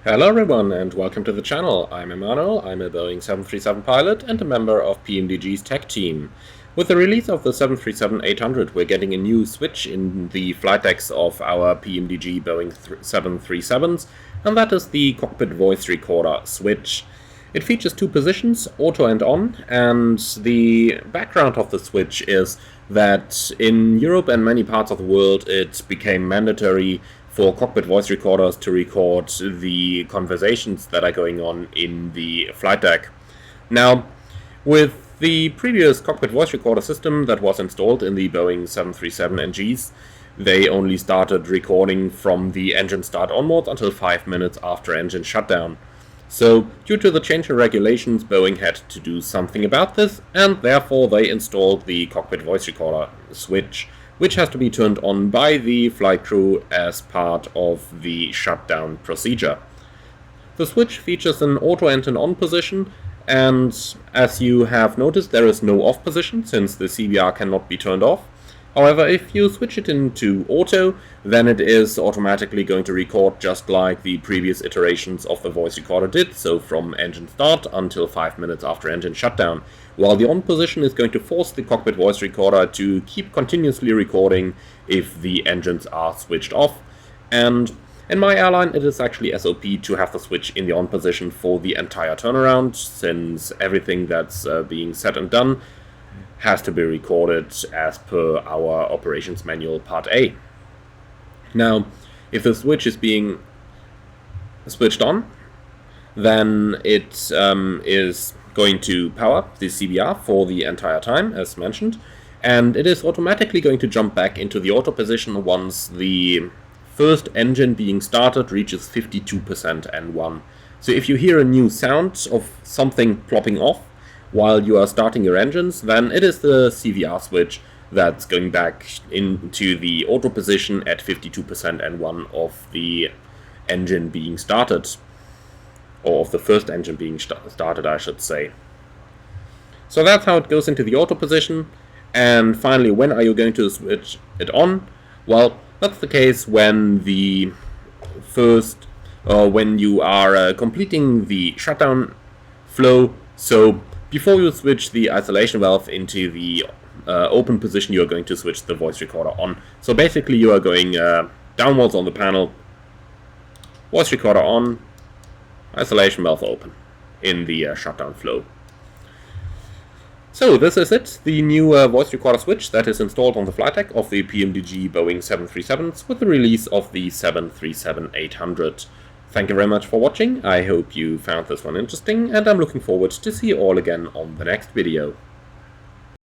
Hello everyone and welcome to the channel. I'm Emanuel, I'm a Boeing 737 pilot and a member of PMDG's tech team. With the release of the 737-800 we're getting a new switch in the flight decks of our PMDG Boeing 737s, and that is the cockpit voice recorder switch. It features two positions, auto and on, and the background of the switch is that in Europe and many parts of the world it became mandatory for cockpit voice recorders to record the conversations that are going on in the flight deck. Now, with the previous cockpit voice recorder system that was installed in the Boeing 737NGs, they only started recording from the engine start onwards until 5 minutes after engine shutdown. So, due to the change in regulations, Boeing had to do something about this, and therefore they installed the cockpit voice recorder switch, which has to be turned on by the flight crew as part of the shutdown procedure. The switch features an auto and an on position, and as you have noticed, there is no off position since the CVR cannot be turned off. However, if you switch it into auto, then it is automatically going to record just like the previous iterations of the voice recorder did, so from engine start until 5 minutes after engine shutdown, while the on position is going to force the cockpit voice recorder to keep continuously recording if the engines are switched off. And in my airline, it is actually SOP to have the switch in the on position for the entire turnaround, since everything that's being said and done has to be recorded as per our operations manual part A. Now, if the switch is being switched on, then it is going to power the CVR for the entire time, as mentioned, and it is automatically going to jump back into the auto position once the first engine being started reaches 52% N1. So if you hear a new sound of something plopping off while you are starting your engines, then it is the CVR switch that's going back into the auto position at 52% N1 of the engine being started. Or of the first engine being started, I should say. So that's how it goes into the auto position. And finally, when are you going to switch it on? Well, that's the case when the when you are completing the shutdown flow. So before you switch the isolation valve into the open position, you are going to switch the voice recorder on. So basically you are going downwards on the panel, voice recorder on, isolation valve open in the shutdown flow. So this is it, the new voice recorder switch that is installed on the flight deck of the PMDG Boeing 737s with the release of the 737-800. Thank you very much for watching, I hope you found this one interesting, and I'm looking forward to see you all again on the next video.